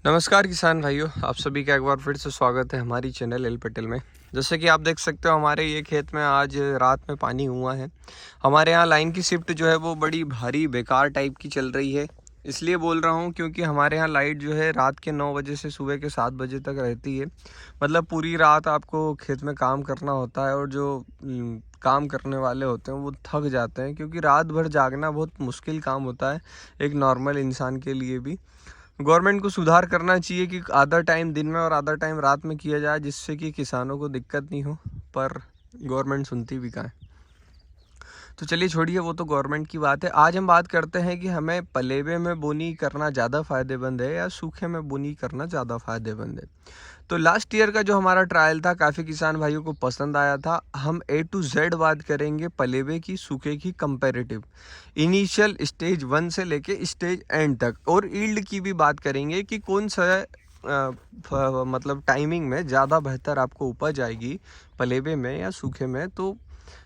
नमस्कार किसान भाइयों, आप सभी का एक बार फिर से स्वागत है हमारी चैनल एल पटेल में। जैसे कि आप देख सकते हो हमारे ये खेत में आज रात में पानी हुआ है। हमारे यहाँ लाइन की शिफ्ट जो है वो बड़ी भारी बेकार टाइप की चल रही है। इसलिए बोल रहा हूँ क्योंकि हमारे यहाँ लाइट जो है रात के 9 बजे से सुबह के 7 बजे तक रहती है। मतलब पूरी रात आपको खेत में काम करना होता है और जो काम करने वाले होते हैं वो थक जाते हैं, क्योंकि रात भर जागना बहुत मुश्किल काम होता है एक नॉर्मल इंसान के लिए भी। गवर्नमेंट को सुधार करना चाहिए कि आधा टाइम दिन में और आधा टाइम रात में किया जाए, जिससे कि किसानों को दिक्कत नहीं हो। पर गवर्नमेंट सुनती भी कहाँ है। तो चलिए छोड़िए, वो तो गवर्नमेंट की बात है। आज हम बात करते हैं कि हमें पलेबे में बोनी करना ज़्यादा फ़ायदेमंद है या सूखे में बोनी करना ज़्यादा फ़ायदेमंद है। तो लास्ट ईयर का जो हमारा ट्रायल था काफ़ी किसान भाइयों को पसंद आया था। हम A to Z बात करेंगे पलेबे की सूखे की कंपैरेटिव, इनिशियल स्टेज 1 से लेके स्टेज एंड तक, और ईल्ड की भी बात करेंगे कि कौन सा मतलब टाइमिंग में ज़्यादा बेहतर आपको उपज आएगी, पलेबे में या सूखे में। तो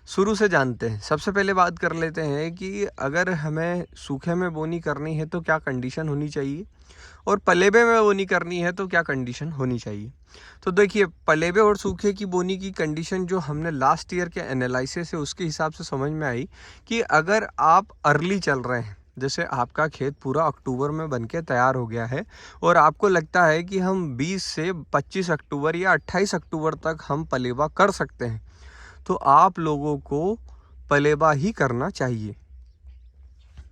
शुरू से जानते हैं। सबसे पहले बात कर लेते हैं कि अगर हमें सूखे में बोनी करनी है तो क्या कंडीशन होनी चाहिए, और पलेबे में बोनी करनी है तो क्या कंडीशन होनी चाहिए। तो देखिए, पलेबे और सूखे की बोनी की कंडीशन जो हमने लास्ट ईयर के एनालिसिस है उसके हिसाब से समझ में आई कि अगर आप अर्ली चल रहे हैं, जैसे आपका खेत पूरा अक्टूबर में बनके तैयार हो गया है और आपको लगता है कि हम 20 से 25 अक्टूबर या 28 अक्टूबर तक हम पलेबा कर सकते हैं, तो आप लोगों को पलेबा ही करना चाहिए।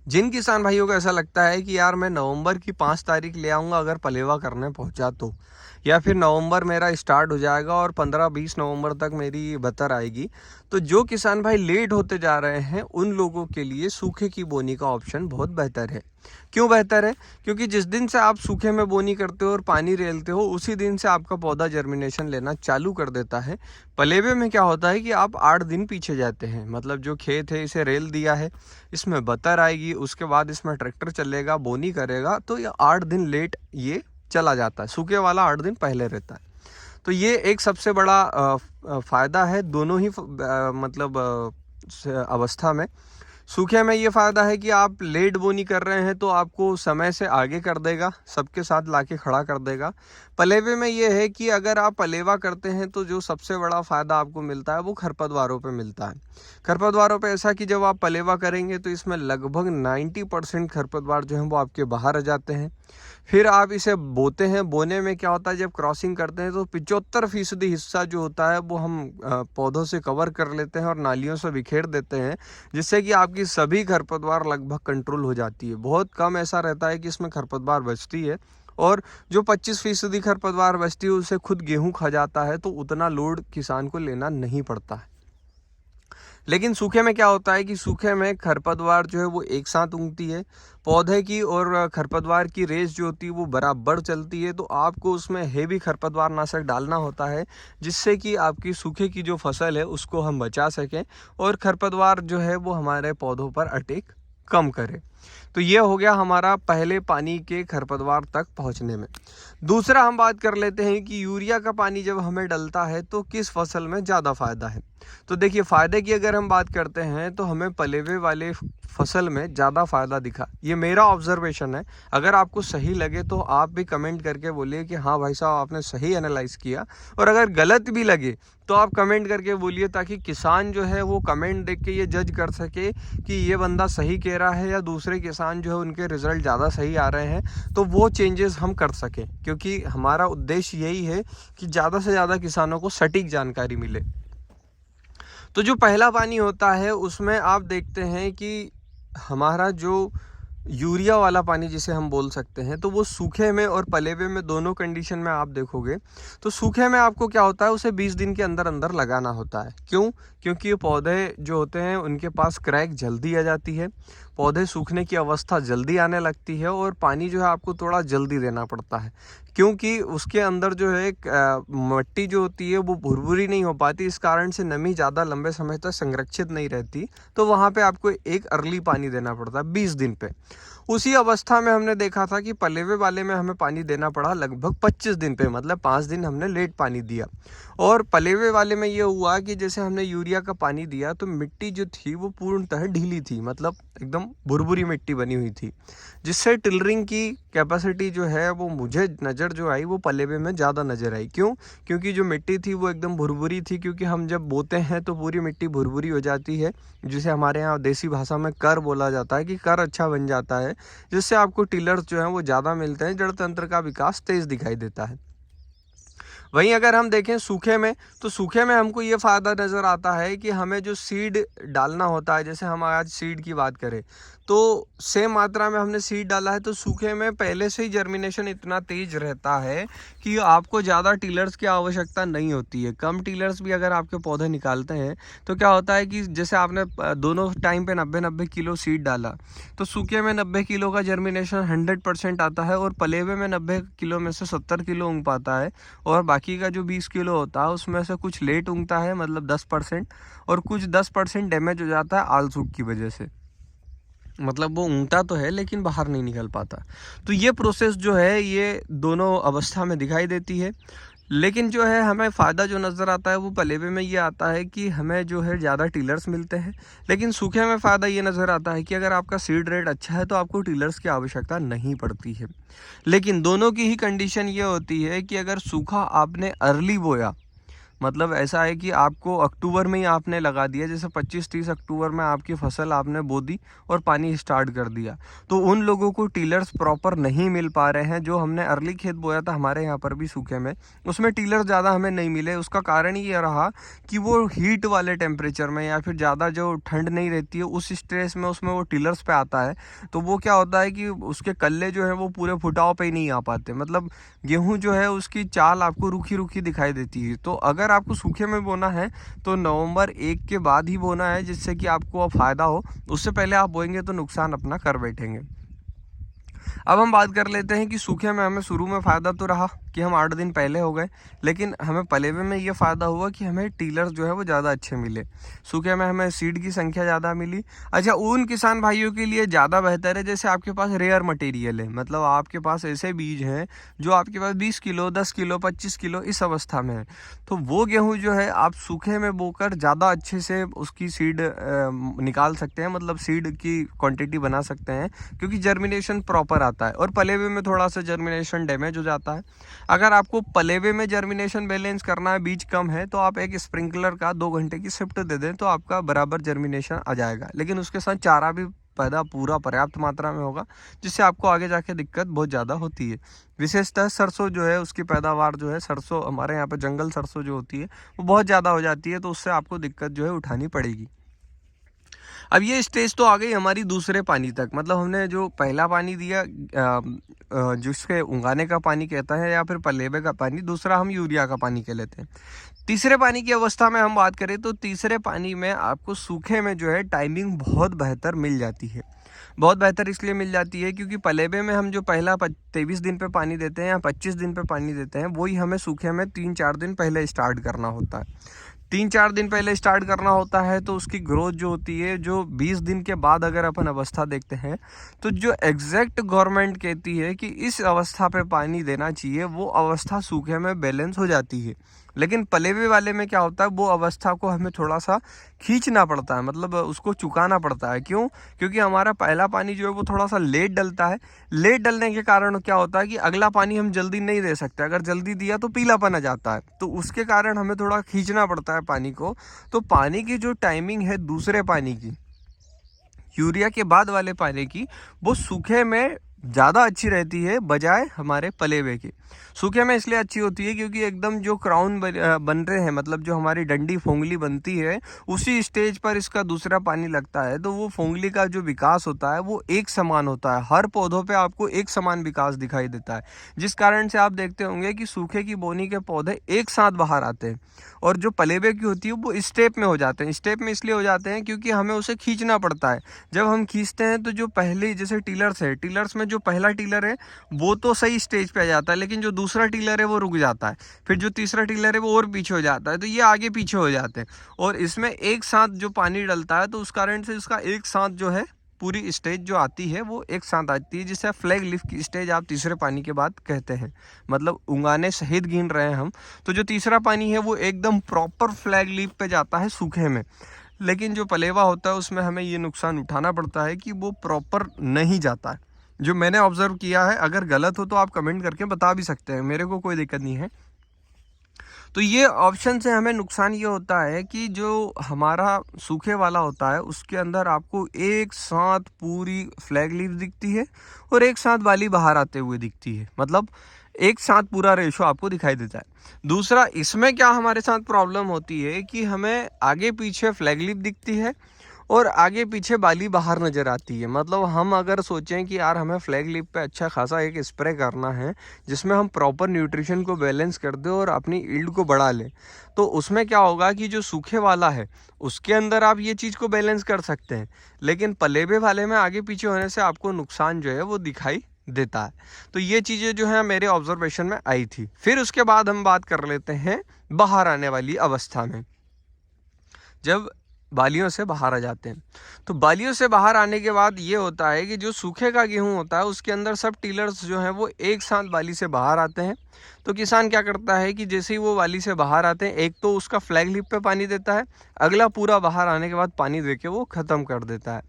जिन किसान भाइयों को ऐसा लगता है कि यार मैं नवंबर की 5 तारीख ले आऊँगा अगर पलेवा करने पहुँचा तो, या फिर नवंबर मेरा स्टार्ट हो जाएगा और 15-20 नवंबर तक मेरी बतर आएगी, तो जो किसान भाई लेट होते जा रहे हैं उन लोगों के लिए सूखे की बोनी का ऑप्शन बहुत बेहतर है। क्यों बेहतर है? क्योंकि जिस दिन से आप सूखे में बोनी करते हो और पानी रेलते हो उसी दिन से आपका पौधा जर्मिनेशन लेना चालू कर देता है। पलेबे में क्या होता है कि आप 8 दिन पीछे जाते हैं। मतलब जो खेत है इसे रेल दिया है, इसमें बतर आएगी, उसके बाद इसमें ट्रैक्टर चलेगा, बोनी करेगा, तो ये 8 दिन लेट ये चला जाता है। सूखे वाला 8 दिन पहले रहता है। तो ये एक सबसे बड़ा फ़ायदा है दोनों ही मतलब अवस्था में। सूखे में ये फ़ायदा है कि आप लेट बोनी कर रहे हैं तो आपको समय से आगे कर देगा, सबके साथ लाके खड़ा कर देगा। पलेबे में ये है कि अगर आप पलेवा करते हैं तो जो सबसे बड़ा फ़ायदा आपको मिलता है वो खरपतवारों पे मिलता है। खरपतवारों पे ऐसा कि जब आप पलेवा करेंगे तो इसमें लगभग 90% खरपतवार जो हैं वो आपके बाहर आ जाते हैं। फिर आप इसे बोते हैं। बोने में क्या होता है, जब क्रॉसिंग करते हैं तो 75% हिस्सा जो होता है वो हम पौधों से कवर कर लेते हैं और नालियों से बिखेर देते हैं, जिससे कि आपकी सभी खरपतवार लगभग कंट्रोल हो जाती है। बहुत कम ऐसा रहता है कि इसमें खरपतवार बचती है, और जो 25% खरपतवार बचती है उसे खुद गेहूं खा जाता है, तो उतना लोड किसान को लेना नहीं पड़ता है। लेकिन सूखे में क्या होता है कि सूखे में खरपतवार जो है वो एक साथ उगती है। पौधे की और खरपतवार की रेस जो होती है वो बराबर चलती है, तो आपको उसमें हेवी खरपतवार नाशक डालना होता है, जिससे कि आपकी सूखे की जो फसल है उसको हम बचा सकें और खरपतवार जो है वो हमारे पौधों पर अटैक कम करे। तो ये हो गया हमारा पहले पानी के खरपतवार तक पहुंचने में। दूसरा हम बात कर लेते हैं कि यूरिया का पानी जब हमें डलता है तो किस फसल में ज़्यादा फ़ायदा है। तो देखिए, फ़ायदे की अगर हम बात करते हैं तो हमें पलेवे वाले फसल में ज़्यादा फ़ायदा दिखा। ये मेरा ऑब्जर्वेशन है। अगर आपको सही लगे तो आप भी कमेंट करके बोलिए कि हाँ भाई साहब आपने सही एनालाइज़ किया, और अगर गलत भी लगे तो आप कमेंट करके बोलिए, ताकि किसान जो है वो कमेंट देख के ये जज कर सके कि ये बंदा सही कह रहा है या दूसरे किसान जो है उनके रिज़ल्ट ज़्यादा सही आ रहे हैं, तो वो चेंजेस हम कर सकें। क्योंकि हमारा उद्देश्य यही है कि ज़्यादा से ज़्यादा किसानों को सटीक जानकारी मिले। तो जो पहला पानी होता है उसमें आप देखते हैं कि हमारा जो यूरिया वाला पानी जिसे हम बोल सकते हैं, तो वो सूखे में और पलेबे में दोनों कंडीशन में आप देखोगे तो सूखे में आपको क्या होता है, उसे 20 दिन के अंदर अंदर लगाना होता है। क्यों? क्योंकि ये पौधे जो होते हैं उनके पास क्रैक जल्दी आ जाती है, पौधे सूखने की अवस्था जल्दी आने लगती है, और पानी जो है आपको थोड़ा जल्दी देना पड़ता है, क्योंकि उसके अंदर जो है मिट्टी जो होती है वो भुरभुरी नहीं हो पाती, इस कारण से नमी ज़्यादा लंबे समय तक संरक्षित नहीं रहती। तो वहाँ पे आपको एक अर्ली पानी देना पड़ता है 20 दिन पे। उसी अवस्था में हमने देखा था कि पलेवे वाले में हमें पानी देना पड़ा लगभग 25 दिन पे, मतलब 5 दिन हमने लेट पानी दिया। और पलेवे वाले में ये हुआ कि जैसे हमने यूरिया का पानी दिया तो मिट्टी जो थी वो पूर्णतः ढीली थी, मतलब एकदम भुरभुरी मिट्टी बनी हुई थी, जिससे टिलरिंग की कैपेसिटी जो है वो मुझे नज़र जो आई वो पलेवे में ज़्यादा नज़र आई। क्यों? क्योंकि जो मिट्टी थी वो एकदम भुरभुरी थी, क्योंकि हम जब बोते हैं तो पूरी मिट्टी भुरभुरी हो जाती है, जिसे हमारे यहाँ देसी भाषा में कर बोला जाता है कि कर अच्छा बन जाता है, जिससे आपको टिलर्स जो हैं वो ज़्यादा मिलते हैं, जड़ तंत्र का विकास तेज़ दिखाई देता है। वहीं अगर हम देखें सूखे में, तो सूखे में हमको ये फ़ायदा नज़र आता है कि हमें जो सीड डालना होता है, जैसे हम आज सीड की बात करें तो सेम मात्रा में हमने सीड डाला है, तो सूखे में पहले से ही जर्मिनेशन इतना तेज़ रहता है कि आपको ज़्यादा टिलर्स की आवश्यकता नहीं होती है। कम टिलर्स भी अगर आपके पौधे निकालते हैं तो क्या होता है कि जैसे आपने दोनों टाइम पे 90-90 किलो सीड डाला, तो सूखे में 90 किलो का जर्मिनेशन 100% आता है, और पलेवे में 90 किलो में से 70 किलो उग पाता है, और बाकी का जो 20 किलो होता है उसमें से कुछ लेट उगता है, मतलब 10%, और कुछ 10% डैमेज हो जाता है आल सूख की वजह से। मतलब वो ऊँगता तो है लेकिन बाहर नहीं निकल पाता। तो ये प्रोसेस जो है ये दोनों अवस्था में दिखाई देती है। लेकिन जो है हमें फ़ायदा जो नज़र आता है वो पलेवे में ये आता है कि हमें जो है ज़्यादा टिलर्स मिलते हैं। लेकिन सूखे में फ़ायदा ये नज़र आता है कि अगर आपका सीड रेट अच्छा है तो आपको टिलर्स की आवश्यकता नहीं पड़ती है। लेकिन दोनों की ही कंडीशन ये होती है कि अगर सूखा आपने अर्ली बोया, मतलब ऐसा है कि आपको अक्टूबर में ही आपने लगा दिया, जैसे 25-30 अक्टूबर में आपकी फसल आपने बो दी और पानी स्टार्ट कर दिया, तो उन लोगों को टीलर्स प्रॉपर नहीं मिल पा रहे हैं। जो हमने अर्ली खेत बोया था हमारे यहाँ पर भी सूखे में, उसमें टीलर्स ज़्यादा हमें नहीं मिले। उसका कारण ये रहा कि वो हीट वाले टेम्परेचर में या फिर ज़्यादा जो ठंड नहीं रहती है उस स्ट्रेस में उसमें वो टीलर्स पे आता है, तो वो क्या होता है कि उसके कल्ले जो है वो पूरे फुटाव पे ही नहीं आ पाते, मतलब गेहूँ जो है उसकी चाल आपको रूखी रूखी दिखाई देती है। तो अगर आपको सूखे में बोना है तो नवंबर 1 के बाद ही बोना है, जिससे कि आपको फ़ायदा हो। उससे पहले आप बोएंगे तो नुकसान अपना कर बैठेंगे। अब हम बात कर लेते हैं कि सूखे में हमें शुरू में फ़ायदा तो रहा कि हम 8 दिन पहले हो गए, लेकिन हमें पलेवे में ये फ़ायदा हुआ कि हमें टीलर्स जो है वो ज़्यादा अच्छे मिले। सूखे में हमें सीड की संख्या ज़्यादा मिली। अच्छा, उन किसान भाइयों के लिए ज़्यादा बेहतर है जैसे आपके पास रेयर मटेरियल है, मतलब आपके पास ऐसे बीज हैं जो आपके पास 20 किलो, 10 किलो, 25 किलो इस अवस्था में है, तो वो गेहूँ जो है आप सूखे में बोकर ज़्यादा अच्छे से उसकी सीड निकाल सकते हैं, मतलब सीड की क्वांटिटी बना सकते हैं, क्योंकि जर्मिनेशन प्रॉपर आता है। और पलेवे में थोड़ा सा जर्मिनेशन डैमेज हो जाता है। अगर आपको पलेवे में जर्मिनेशन बैलेंस करना है, बीज कम है, तो आप एक स्प्रिंकलर का 2 घंटे की शिफ्ट दे दें तो आपका बराबर जर्मिनेशन आ जाएगा। लेकिन उसके साथ चारा भी पैदा पूरा पर्याप्त मात्रा में होगा, जिससे आपको आगे जाके दिक्कत बहुत ज़्यादा होती है। विशेषतः सरसों जो है उसकी पैदावार जो है, सरसों हमारे यहाँ पर जंगल सरसों जो होती है वो बहुत ज़्यादा हो जाती है, तो उससे आपको दिक्कत जो है उठानी पड़ेगी। अब ये स्टेज तो आ गई हमारी दूसरे पानी तक, मतलब हमने जो पहला पानी दिया जिसके उंगाने का पानी कहता है या फिर पलेवे का पानी, दूसरा हम यूरिया का पानी कह लेते हैं। तीसरे पानी की अवस्था में हम बात करें तो तीसरे पानी में आपको सूखे में जो है टाइमिंग बहुत बेहतर मिल जाती है। बहुत बेहतर इसलिए मिल जाती है क्योंकि पलेवे में हम जो पहला 23 दिन पे पानी देते हैं या 25 दिन पे पानी देते हैं, वही हमें सूखे में 3-4 दिन पहले स्टार्ट करना होता है। 3-4 दिन पहले स्टार्ट करना होता है, तो उसकी ग्रोथ जो होती है, जो 20 दिन के बाद अगर अपन अवस्था देखते हैं तो जो एग्जैक्ट गवर्नमेंट कहती है कि इस अवस्था पे पानी देना चाहिए, वो अवस्था सूखे में बैलेंस हो जाती है। लेकिन पलेवे वाले में क्या होता है, वो अवस्था को हमें थोड़ा सा खींचना पड़ता है, मतलब उसको चुकाना पड़ता है। क्यों? क्योंकि हमारा पहला पानी जो है वो थोड़ा सा लेट डलता है। लेट डलने के कारण क्या होता है कि अगला पानी हम जल्दी नहीं दे सकते, अगर जल्दी दिया तो पीलापन आ जाता है, तो उसके कारण हमें थोड़ा खींचना पड़ता है पानी को। तो पानी की जो टाइमिंग है दूसरे पानी की, यूरिया के बाद वाले पानी की, वो सूखे में ज़्यादा अच्छी रहती है बजाय हमारे पलेवे की। सूखे में इसलिए अच्छी होती है क्योंकि एकदम जो क्राउन बन रहे हैं, मतलब जो हमारी डंडी फोंगली बनती है, उसी स्टेज पर इसका दूसरा पानी लगता है, तो वो फोंगली का जो विकास होता है वो एक समान होता है। हर पौधों पे आपको एक समान विकास दिखाई देता है, जिस कारण से आप देखते होंगे कि सूखे की बोनी के पौधे एक साथ बाहर आते हैं, और जो पलेवे की होती है वो स्टेप में हो जाते हैं। स्टेप में इसलिए हो जाते हैं क्योंकि हमें उसे खींचना पड़ता है। जब हम खींचते हैं तो जो पहले, जैसे टीलर्स है, टीलर्स में जो पहला टीलर है वो तो सही स्टेज पे आ जाता है, लेकिन जो दूसरा टीलर है वो रुक जाता है, फिर जो तीसरा टीलर है वो और पीछे हो जाता है, तो ये आगे पीछे हो जाते हैं। और इसमें एक साथ जो पानी डलता है तो उस कारण से इसका एक साथ जो है पूरी स्टेज जो आती है वो एक साथ आती है, जिसे फ्लैग लीफ की स्टेज आप तीसरे पानी के बाद कहते हैं। मतलब उंगाने सहित गिन रहे हैं हम, तो जो तीसरा पानी है वो एकदम प्रॉपर फ्लैग लीफ पे जाता है सूखे में। लेकिन जो पलेवा होता है उसमें हमें ये नुकसान उठाना पड़ता है कि वो प्रॉपर नहीं जाता है, जो मैंने ऑब्जर्व किया है। अगर गलत हो तो आप कमेंट करके बता भी सकते हैं, मेरे को कोई दिक्कत नहीं है। तो ये ऑप्शन से हमें नुकसान ये होता है कि जो हमारा सूखे वाला होता है उसके अंदर आपको एक साथ पूरी फ्लैग लीफ दिखती है और एक साथ वाली बाहर आते हुए दिखती है। मतलब एक साथ पूरा रेशो आपको दिखाई देता है। दूसरा, इसमें क्या हमारे साथ प्रॉब्लम होती है कि हमें आगे पीछे फ्लैग लीफ दिखती है और आगे पीछे बाली बाहर नज़र आती है। मतलब हम अगर सोचें कि यार हमें फ्लैग लीफ पे अच्छा खासा एक स्प्रे करना है जिसमें हम प्रॉपर न्यूट्रिशन को बैलेंस कर दें और अपनी ईल्ड को बढ़ा लें, तो उसमें क्या होगा कि जो सूखे वाला है उसके अंदर आप ये चीज़ को बैलेंस कर सकते हैं, लेकिन पलेबे वाले में आगे पीछे होने से आपको नुकसान जो है वो दिखाई देता है। तो ये चीज़ें जो है मेरे ऑब्जर्वेशन में आई थी। फिर उसके बाद हम बात कर लेते हैं बाहर आने वाली अवस्था में। जब बालियों से बाहर आ जाते हैं, तो बालियों से बाहर आने के बाद ये होता है कि जो सूखे का गेहूं होता है उसके अंदर सब टिलर्स जो हैं वो एक साथ बाली से बाहर आते हैं। तो किसान क्या करता है कि जैसे ही वो बाली से बाहर आते हैं, एक तो उसका फ्लैग लीफ पे पानी देता है, अगला पूरा बाहर आने के बाद पानी दे के वो ख़त्म कर देता है।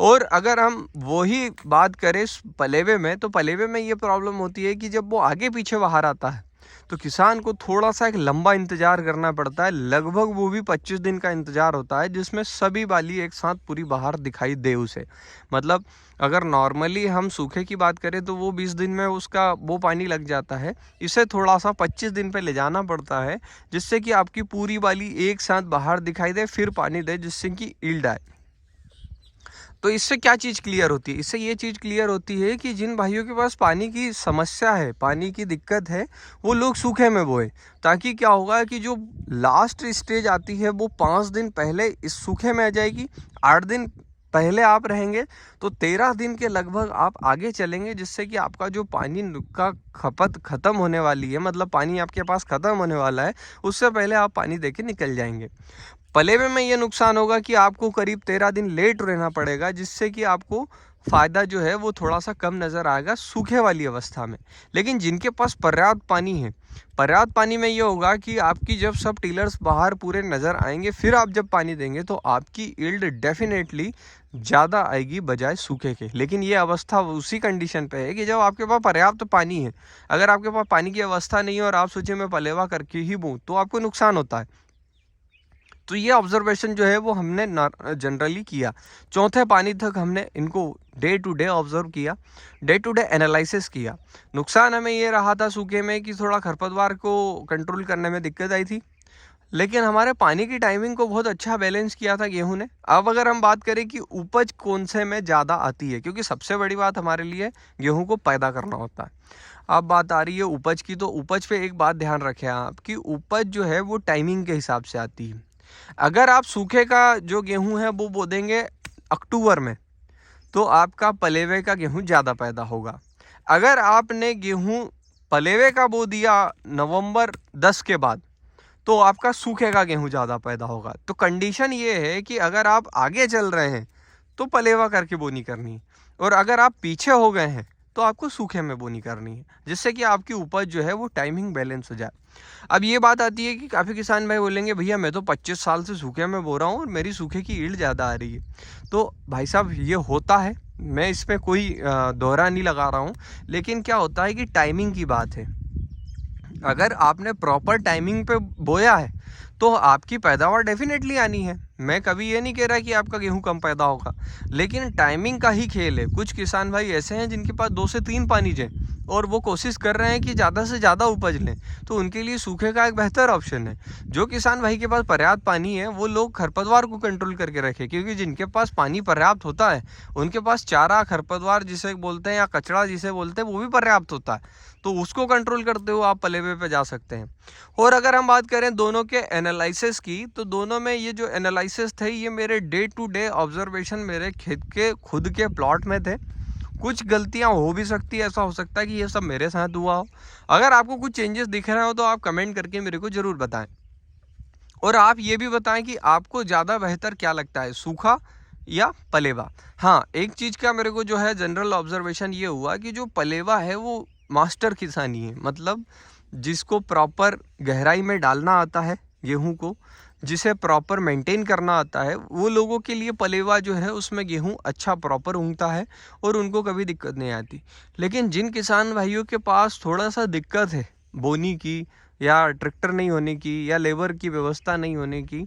और अगर हम वही बात करें पलेवे में, तो पलेवे में ये प्रॉब्लम होती है कि जब वो आगे पीछे बाहर आता है तो किसान को थोड़ा सा एक लंबा इंतजार करना पड़ता है। लगभग वो भी 25 दिन का इंतजार होता है, जिसमें सभी बाली एक साथ पूरी बाहर दिखाई दे उसे। मतलब अगर नॉर्मली हम सूखे की बात करें तो वो 20 दिन में उसका वो पानी लग जाता है, इसे थोड़ा सा 25 दिन पे ले जाना पड़ता है, जिससे कि आपकी पूरी बाली एक साथ बाहर दिखाई दे, फिर पानी दे, जिससे कि ईल्ड आए। तो इससे क्या चीज़ क्लियर होती है? इससे ये चीज़ क्लियर होती है कि जिन भाइयों के पास पानी की समस्या है, पानी की दिक्कत है, वो लोग सूखे में बोए, ताकि क्या होगा कि जो लास्ट स्टेज आती है वो 5 दिन पहले इस सूखे में आ जाएगी, 8 दिन पहले आप रहेंगे तो 13 दिन के लगभग आप आगे चलेंगे, जिससे कि आपका जो पानी का खपत ख़त्म होने वाली है, मतलब पानी आपके पास ख़त्म होने वाला है, उससे पहले आप पानी दे के निकल जाएंगे। पलेवे में ये नुकसान होगा कि आपको करीब 13 दिन लेट रहना पड़ेगा, जिससे कि आपको फ़ायदा जो है वो थोड़ा सा कम नज़र आएगा सूखे वाली अवस्था में। लेकिन जिनके पास पर्याप्त पानी है, पर्याप्त पानी में ये होगा कि आपकी जब सब टिलर्स बाहर पूरे नज़र आएंगे, फिर आप जब पानी देंगे तो आपकी ईल्ड डेफिनेटली ज़्यादा आएगी बजाय सूखे के। लेकिन ये अवस्था उसी कंडीशन पे है कि जब आपके पास पर्याप्त पानी है। अगर आपके पास पानी की अवस्था नहीं है और आप सोचिए मैं पलेवा करके ही बोऊँ, तो आपको नुकसान होता है। तो ये ऑब्जर्वेशन जो है वो हमने जनरली किया। चौथे पानी तक हमने इनको डे टू डे ऑब्जर्व किया, डे टू डे एनालिसिस किया। नुकसान हमें ये रहा था सूखे में कि थोड़ा खरपतवार को कंट्रोल करने में दिक्कत आई थी, लेकिन हमारे पानी की टाइमिंग को बहुत अच्छा बैलेंस किया था गेहूं ने। अब अगर हम बात करें कि उपज कौन से में ज़्यादा आती है, क्योंकि सबसे बड़ी बात हमारे लिए गेहूं को पैदा करना होता है। अब बात आ रही है उपज की, तो उपज पे एक बात ध्यान रखें आप कि उपज जो है वो टाइमिंग के हिसाब से आती है। अगर आप सूखे का जो गेहूं है वो बो देंगे अक्टूबर में, तो आपका पलेवे का गेहूं ज़्यादा पैदा होगा। अगर आपने गेहूं पलेवे का बो दिया नवंबर 10 के बाद, तो आपका सूखे का गेहूं ज़्यादा पैदा होगा। तो कंडीशन ये है कि अगर आप आगे चल रहे हैं तो पलेवा करके बोनी करनी है, और अगर आप पीछे हो गए हैं तो आपको सूखे में बोनी करनी है, जिससे कि आपकी उपज जो है वो टाइमिंग बैलेंस हो जाए। अब ये बात आती है कि काफ़ी किसान भाई बोलेंगे भैया मैं तो 25 साल से सूखे में बो रहा हूँ और मेरी सूखे की ईल्ड ज़्यादा आ रही है। तो भाई साहब ये होता है, मैं इस पर कोई दोहरा नहीं लगा रहा हूँ, लेकिन क्या होता है कि टाइमिंग की बात है। अगर आपने प्रॉपर टाइमिंग पे बोया है तो आपकी पैदावार डेफिनेटली आनी है। मैं कभी ये नहीं कह रहा कि आपका गेहूं कम पैदा होगा, लेकिन टाइमिंग का ही खेल है। कुछ किसान भाई ऐसे हैं जिनके पास 2 से 3 पानी है और वो कोशिश कर रहे हैं कि ज़्यादा से ज़्यादा उपज लें, तो उनके लिए सूखे का एक बेहतर ऑप्शन है। जो किसान भाई के पास पर्याप्त पानी है वो लोग खरपतवार को कंट्रोल करके रखें, क्योंकि जिनके पास पानी पर्याप्त होता है उनके पास चारा, खरपतवार जिसे बोलते हैं या कचरा जिसे बोलते हैं, वो भी पर्याप्त होता है, तो उसको कंट्रोल करते हुए आप पलेवे पे जा सकते हैं। और अगर हम बात करें दोनों के एनालिसिस की, तो दोनों में ये जो एनालिसिस थे ये मेरे डे टू डे ऑब्जर्वेशन मेरे खेत के खुद के प्लॉट में थे। कुछ गलतियां हो भी सकती है, ऐसा हो सकता है कि ये सब मेरे साथ हुआ हो। अगर आपको कुछ चेंजेस दिख रहे हो तो आप कमेंट करके मेरे को ज़रूर बताएं, और आप ये भी बताएं कि आपको ज़्यादा बेहतर क्या लगता है, सूखा या पलेवा। हाँ, एक चीज़ का मेरे को जो है जनरल ऑब्जर्वेशन ये हुआ कि जो पलेवा है वो मास्टर किसानी है, मतलब जिसको प्रॉपर गहराई में डालना आता है गेहूं को, जिसे प्रॉपर मेंटेन करना आता है, वो लोगों के लिए पलेवा जो है उसमें गेहूं अच्छा प्रॉपर उगता है और उनको कभी दिक्कत नहीं आती। लेकिन जिन किसान भाइयों के पास थोड़ा सा दिक्कत है बोनी की, या ट्रैक्टर नहीं होने की, या लेबर की व्यवस्था नहीं होने की,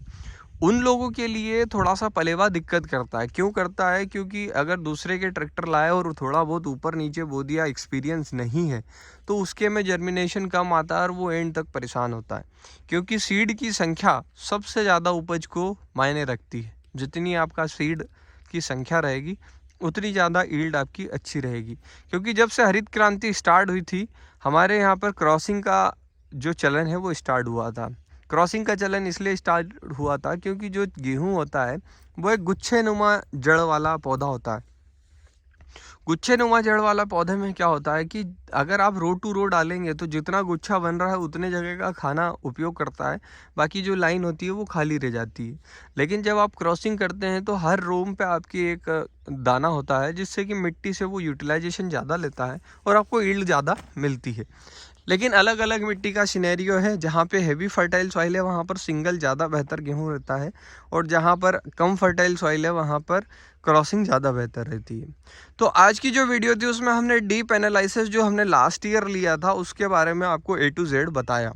उन लोगों के लिए थोड़ा सा पलेवा दिक्कत करता है। क्यों करता है? क्योंकि अगर दूसरे के ट्रैक्टर लाए और थोड़ा बहुत ऊपर नीचे बो दिया, एक्सपीरियंस नहीं है, तो उसके में जर्मिनेशन कम आता है और वो एंड तक परेशान होता है। क्योंकि सीड की संख्या सबसे ज़्यादा उपज को मायने रखती है। जितनी आपका सीड की संख्या रहेगी उतनी ज़्यादा ईल्ड आपकी अच्छी रहेगी। क्योंकि जब से हरित क्रांति स्टार्ट हुई थी, हमारे यहाँ पर क्रॉसिंग का जो चलन है वो स्टार्ट हुआ था। क्रॉसिंग का चलन इसलिए स्टार्ट हुआ था क्योंकि जो गेहूं होता है वो एक गुच्छे नुमा जड़ वाला पौधा होता है। गुच्छे नुमा जड़ वाला पौधे में क्या होता है कि अगर आप रो टू रो डालेंगे तो जितना गुच्छा बन रहा है उतने जगह का खाना उपयोग करता है, बाकी जो लाइन होती है वो खाली रह जाती है। लेकिन जब आप क्रॉसिंग करते हैं तो हर रोम पे आपकी एक दाना होता है, जिससे कि मिट्टी से वो यूटिलाइजेशन ज़्यादा लेता है और आपको यील्ड ज़्यादा मिलती है। लेकिन अलग अलग मिट्टी का सिनेरियो है। जहाँ पे हेवी फर्टाइल सॉइल है वहाँ पर सिंगल ज़्यादा बेहतर गेहूँ रहता है, और जहाँ पर कम फर्टाइल सॉइल है वहाँ पर क्रॉसिंग ज़्यादा बेहतर रहती है। तो आज की जो वीडियो थी उसमें हमने डीप एनालिसिस जो हमने लास्ट ईयर लिया था उसके बारे में आपको A to Z बताया।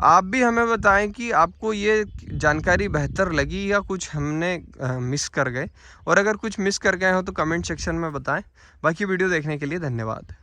आप भी हमें बताएं कि आपको ये जानकारी बेहतर लगी या कुछ हमने मिस कर गए, और अगर कुछ मिस कर गए हो तो कमेंट सेक्शन में बताएं। बाकी वीडियो देखने के लिए धन्यवाद।